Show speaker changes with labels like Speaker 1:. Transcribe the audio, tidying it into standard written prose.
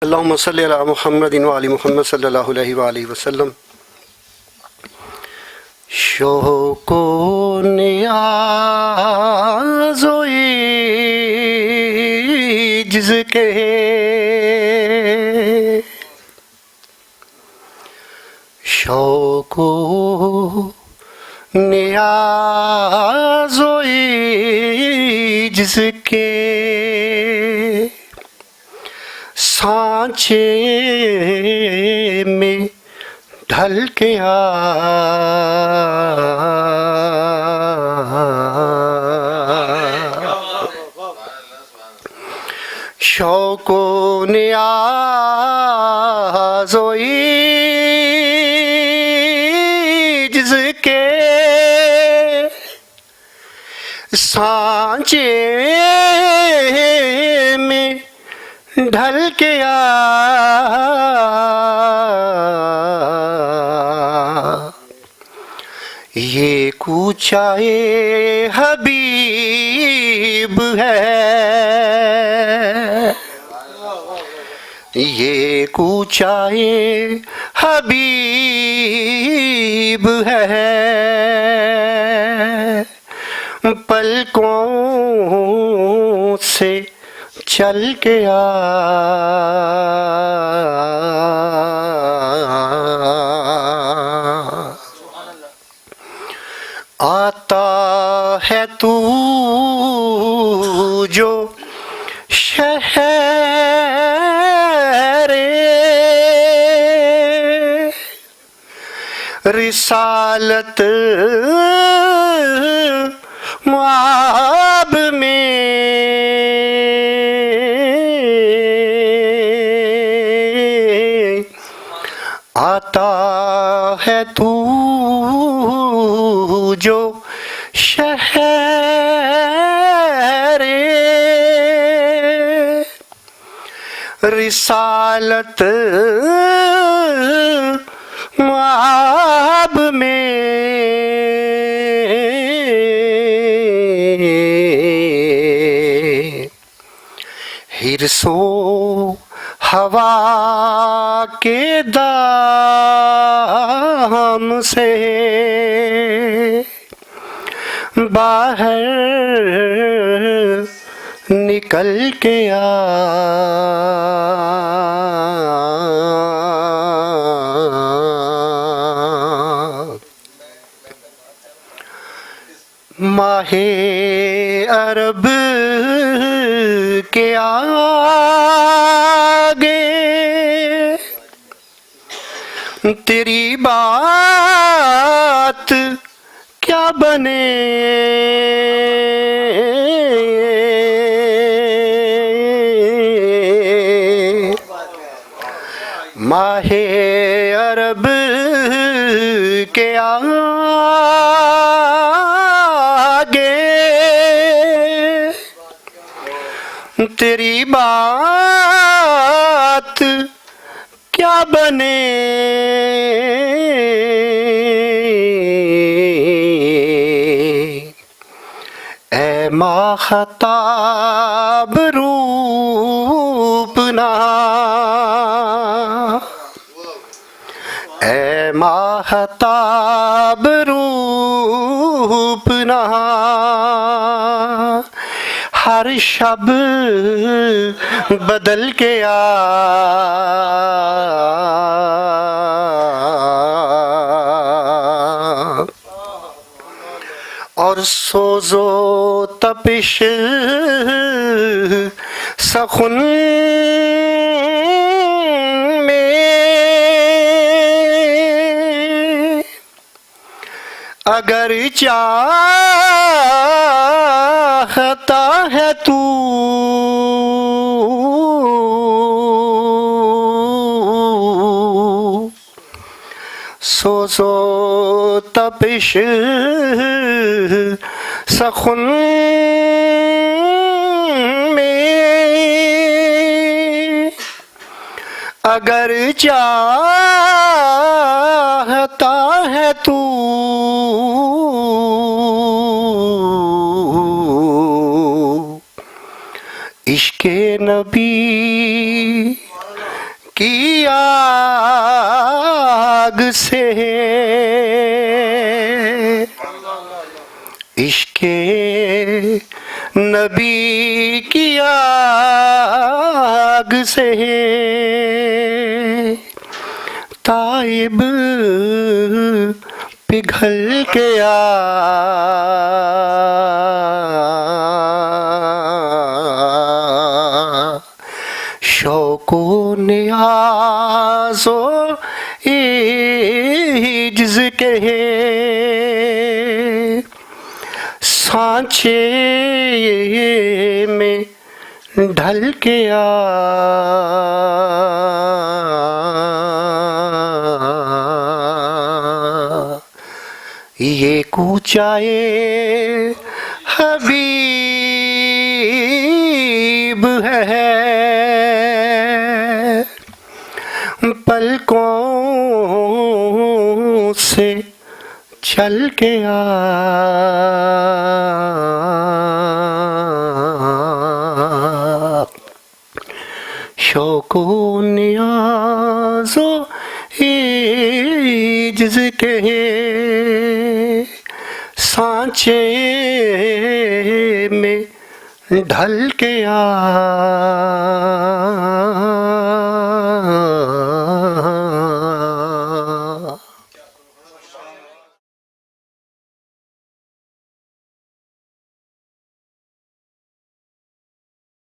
Speaker 1: अल्लाहुम्मा सल्लि अला मुहम्मदिन व आलि मुहम्मद सल्लल्लाहु अलैहि वसल्लम। शौक़ो नियाज़ोए जिसके शौक़ो नियाज़ोए जिसके सांचे में ढल के आ शौक़ो नियाज़ोई जिसके सांचे में ढल के आ ये कूचाए हबीब है, ये कूचाए हबीब है। पलकों से चल के आ आता है तू जो शहरे रिसालत मुआब में आता है तू जो शहरे रिसालत मुआब में हिरसो हवा के दाम से बाहर निकल के आ माहे अरब के आगे तेरी बात क्या बने। माहे अरब के आगे तेरी बात क्या बने। ऐ माहताब रूपना, ऐ माहताब रूपना हर शब बदल के आ और सोजो तपिश सखुन में अगर चाहता है तू सोजो तपिश सखुन में अगर चाहता है तू इश्क़े नबी की आग से, इश्के नबी की आग से ताइब पिघल के शौको नियाज़ो इज्ज़ के सांचे में ढल के ये कूचाए हबीब है, पलकों से चल के शौको नियाज़ो इज्ज़ के सांचे में ढल के